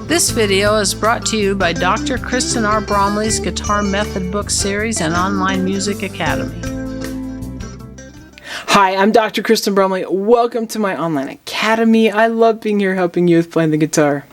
This video is brought to you by Dr. Kristen R. Bromley's Guitar Method Book Series and Online Music Academy. Hi, I'm Dr. Kristen Bromley. Welcome to my online academy. I love being here helping you with playing the guitar.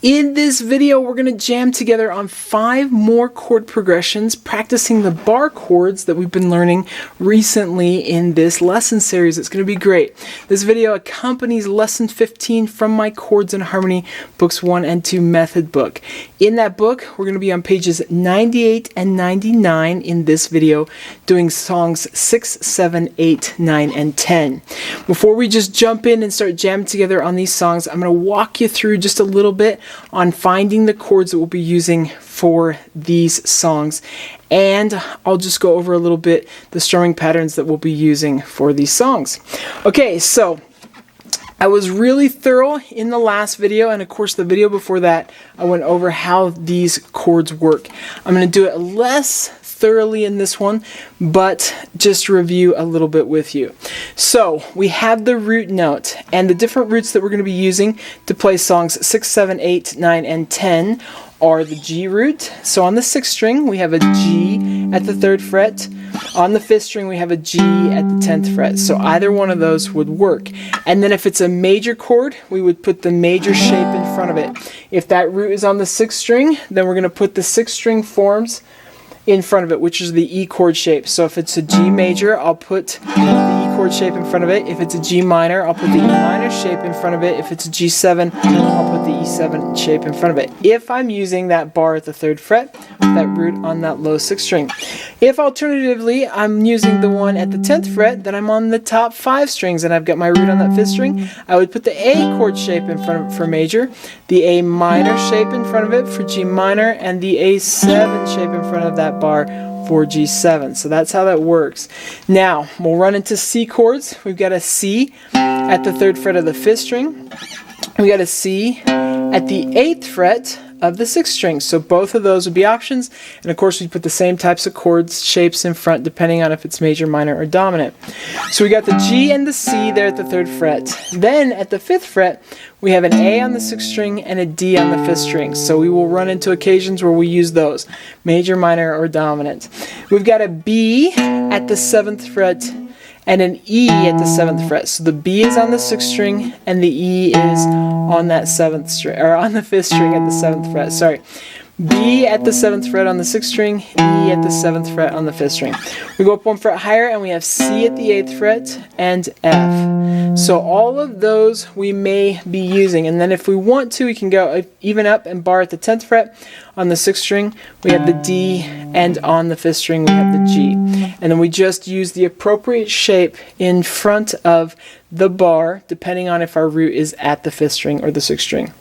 In this video, we're going to jam together on 5 more chord progressions, practicing the bar chords that we've been learning recently in this lesson series. It's going to be great. This video accompanies lesson 15 from my Chords and Harmony Books 1 and 2 method book. In that book, we're going to be on pages 98 and 99 in this video, doing songs 6, 7, 8, 9, and 10. Before we just jump in and start jamming together on these songs, I'm going to walk you through just a little bit on finding the chords that we'll be using for these songs, and I'll just go over a little bit the strumming patterns that we'll be using for these songs. Okay, so I was really thorough in the last video, and of course the video before that I went over how these chords work. I'm going to do it less thoroughly in this one, but just review a little bit with you. So we have the root note, and the different roots that we're going to be using to play songs 6, 7, 8, 9, and 10 are the G root. So on the 6th string we have a G at the 3rd fret. On the 5th string we have a G at the 10th fret. So either one of those would work. And then if it's a major chord, we would put the major shape in front of it. If that root is on the 6th string, then we're going to put the 6th string forms in front of it, which is the E chord shape. So if it's a G major, I'll put the E chord shape in front of it. If it's a G minor, I'll put the E minor shape in front of it. If it's a G7, I'll put the E7 shape in front of it. If I'm using that bar at the 3rd fret, with that root on that low 6th string. If alternatively I'm using the one at the 10th fret, then I'm on the top 5 strings and I've got my root on that 5th string, I would put the A chord shape in front of it for major, the A minor shape in front of it for G minor, and the A7 shape in front of that bar for G7. So that's how that works. Now we'll run into C chords. We've got a C at the 3rd fret of the 5th string. We got a C at the 8th fret of the 6th string. So both of those would be options, and of course we put the same types of chords shapes in front depending on if it's major, minor, or dominant. So we got the G and the C there at the 3rd fret. Then at the 5th fret we have an A on the 6th string and a D on the 5th string. So we will run into occasions where we use those, major, minor, or dominant. We've got a B at the 7th fret and an E at the 7th fret. So the B is on the 6th string and the E is on that 7th string, or on the 5th string at the 7th fret. Sorry. B at the 7th fret on the 6th string, E at the 7th fret on the 5th string. We go up 1 fret higher and we have C at the 8th fret and F. So all of those we may be using, and then if we want to we can go even up and bar at the 10th fret. On the 6th string we have the D, and on the 5th string we have the G. And then we just use the appropriate shape in front of the bar depending on if our root is at the 5th string or the 6th string.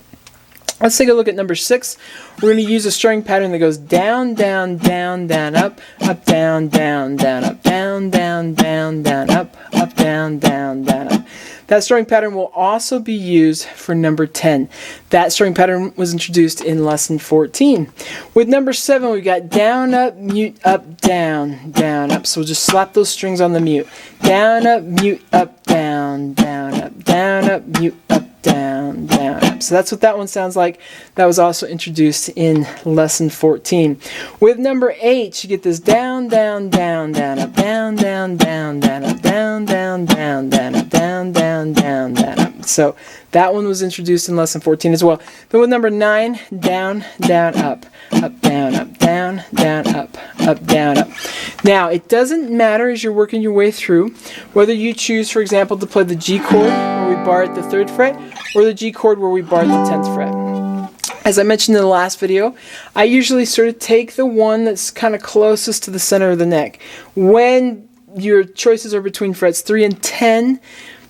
Let's take a look at number 6. We're going to use a strumming pattern that goes down, down, down, down, up, down, down, down, up, down, down, down, down, up, down, down, down, up. That strumming pattern will also be used for number 10. That strumming pattern was introduced in lesson 14. With number 7, we've got down, up, mute, up, down, down, up. So we'll just slap those strings on the mute. Down, up, mute, up, down, down, up, down, up, mute, up, down, down, up. So that's what that one sounds like. That was also introduced in lesson 14. With number 8, you get this down, down, down, down, up, down, down, down, down, up, down, down, down, down, up, down, down, down, down, up. So that one was introduced in lesson 14 as well. Then with number 9, down, down, up, down, down, down, up, down, up. Now it doesn't matter as you're working your way through whether you choose, for example, to play the G chord where we bar at the 3rd fret or the G chord where we bar at the 10th fret. As I mentioned in the last video, I usually sort of take the one that's kind of closest to the center of the neck. When your choices are between frets 3 and 10,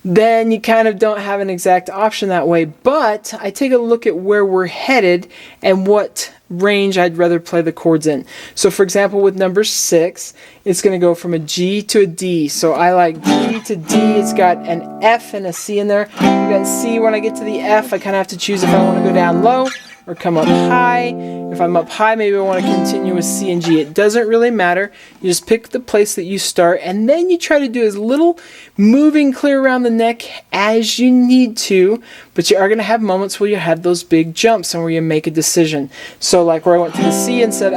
then you kind of don't have an exact option that way, but I take a look at where we're headed and what range I'd rather play the chords in. So for example, with number 6, it's going to go from a G to a D. So I like G to D. It's got an F and a C in there. I've got C. When I get to the F, I kind of have to choose if I want to go down low or come up high. If I'm up high, maybe I want to continue with C and G. It doesn't really matter. You just pick the place that you start, and then you try to do as little moving clear around the neck as you need to, but you are going to have moments where you have those big jumps and where you make a decision. So like where I went to the C and said,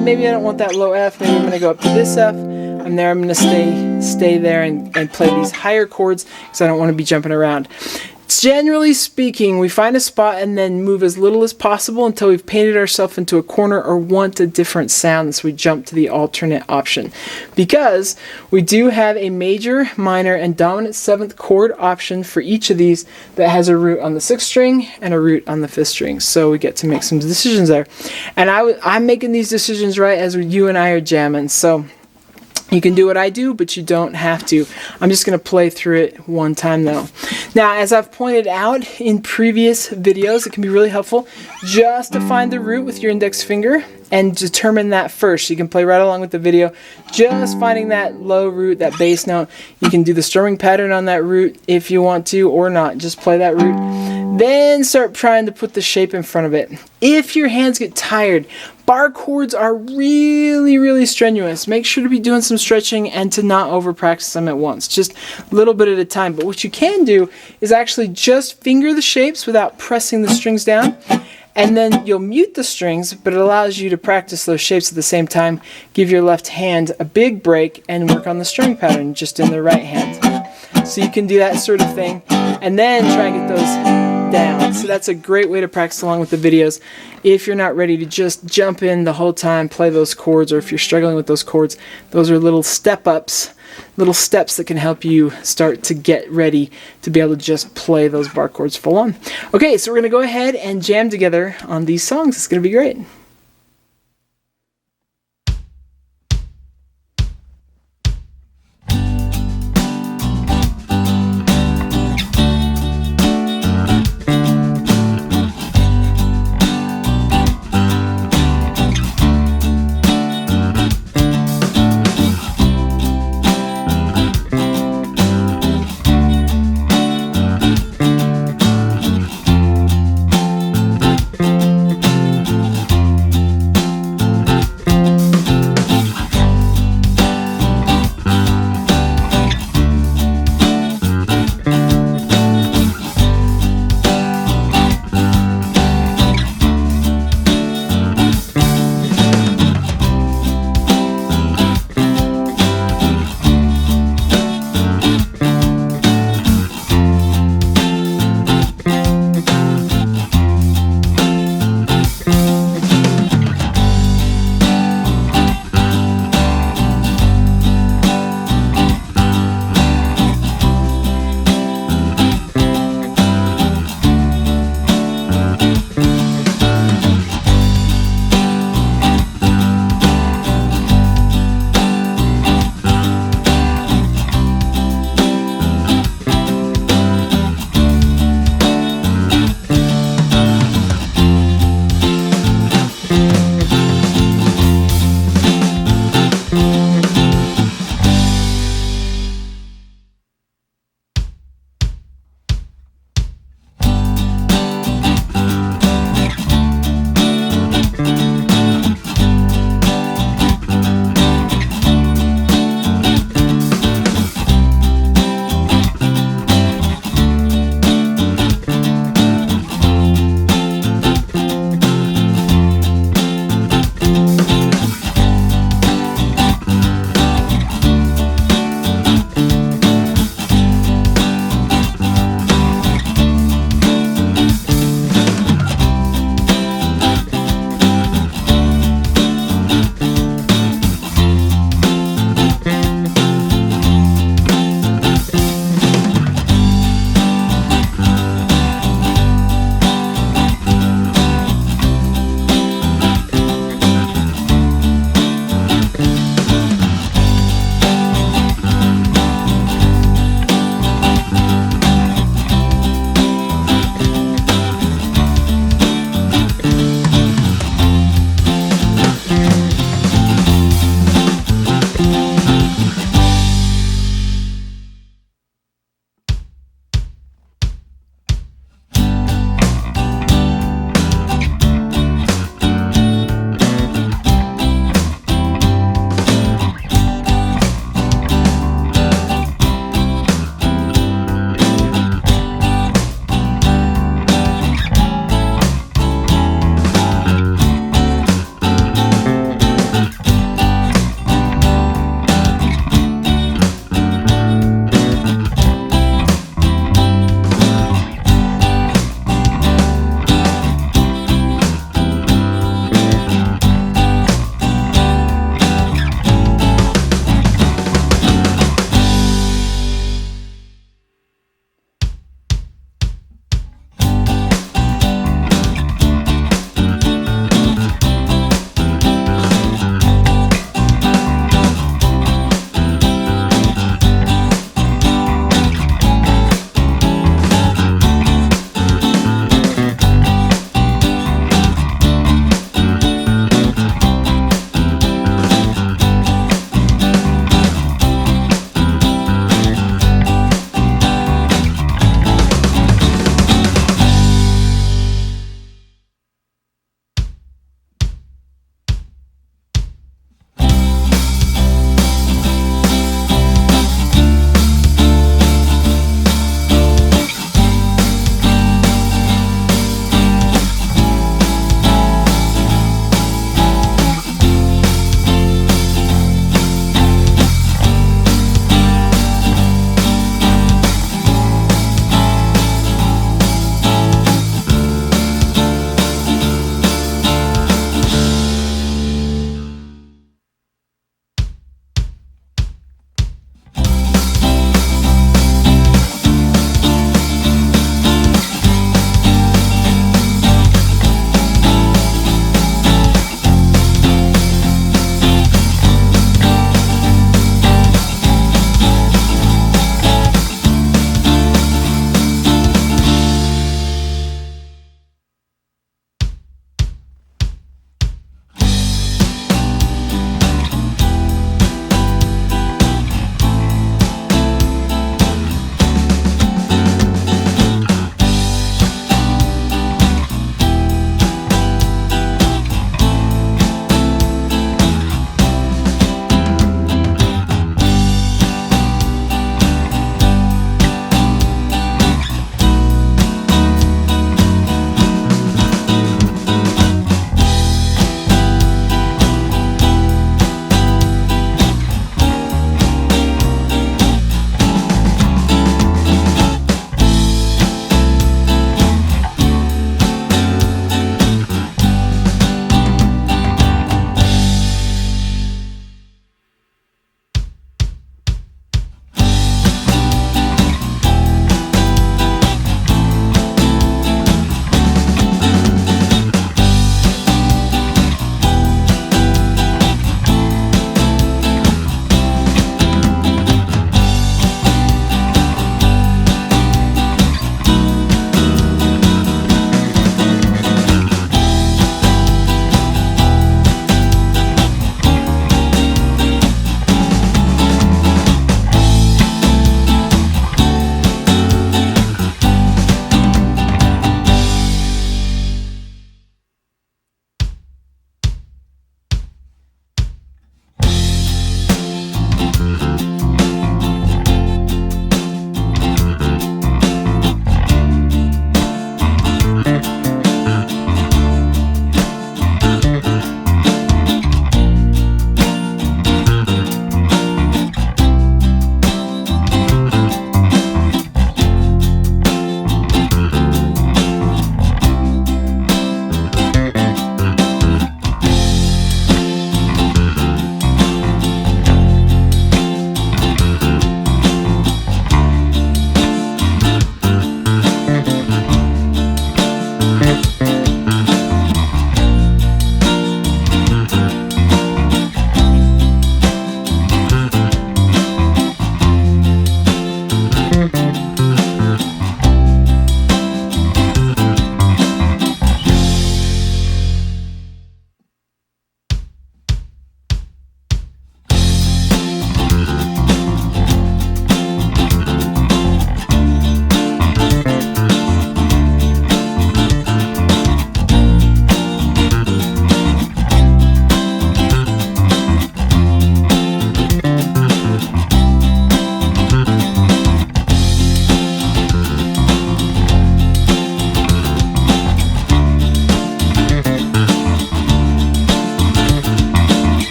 maybe I don't want that low F, maybe I'm going to go up to this F. I'm there, I'm going to stay there and play these higher chords because I don't want to be jumping around. Generally speaking, we find a spot and then move as little as possible until we've painted ourselves into a corner or want a different sound, so we jump to the alternate option. Because we do have a major, minor, and dominant 7th chord option for each of these that has a root on the 6th string and a root on the 5th string. So we get to make some decisions there. And I'm making these decisions right as you and I are jamming. So you can do what I do, but you don't have to. I'm just going to play through it one time though. Now, as I've pointed out in previous videos, it can be really helpful just to find the root with your index finger and determine that first. You can play right along with the video, just finding that low root, that bass note. You can do the strumming pattern on that root if you want to, or not. Just play that root. Then start trying to put the shape in front of it. If your hands get tired, bar chords are really, really strenuous. Make sure to be doing some stretching and to not over practice them at once. Just a little bit at a time. But what you can do is actually just finger the shapes without pressing the strings down. And then you'll mute the strings, but it allows you to practice those shapes at the same time. Give your left hand a big break and work on the string pattern just in the right hand. So you can do that sort of thing and then try and get those down. So that's a great way to practice along with the videos. If you're not ready to just jump in the whole time, play those chords, or if you're struggling with those chords, those are little step-ups, little steps that can help you start to get ready to be able to just play those bar chords full on. Okay, so we're going to go ahead and jam together on these songs. It's going to be great.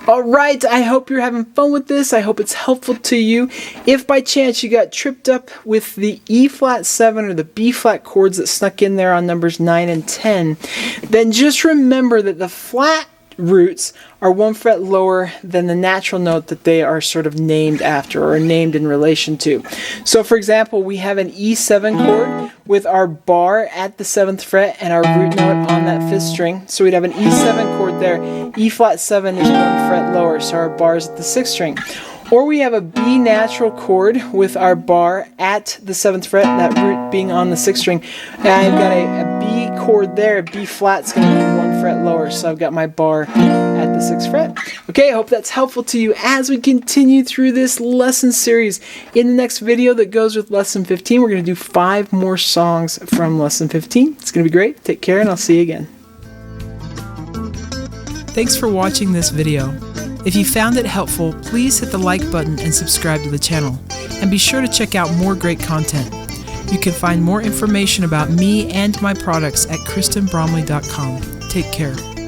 Alright, I hope you're having fun with this. I hope it's helpful to you. If by chance you got tripped up with the E flat 7 or the B flat chords that snuck in there on numbers 9 and 10, then just remember that the flat roots are 1 fret lower than the natural note that they are sort of named after or named in relation to. So for example, we have an E7 chord with our bar at the 7th fret and our root note on that 5th string. So we'd have an E7 chord there. E flat 7 is 1 fret lower, so our bar is at the 6th string. Or we have a B natural chord with our bar at the 7th fret, that root being on the 6th string. And I've got a B chord there, B flat's going to be 1 fret lower, so I've got my bar at the 6th fret. Okay, I hope that's helpful to you as we continue through this lesson series. In the next video that goes with lesson 15, we're going to do 5 more songs from lesson 15. It's going to be great. Take care, and I'll see you again. Thanks for watching this video. If you found it helpful, please hit the like button and subscribe to the channel. And be sure to check out more great content. You can find more information about me and my products at KristenBromley.com. Take care.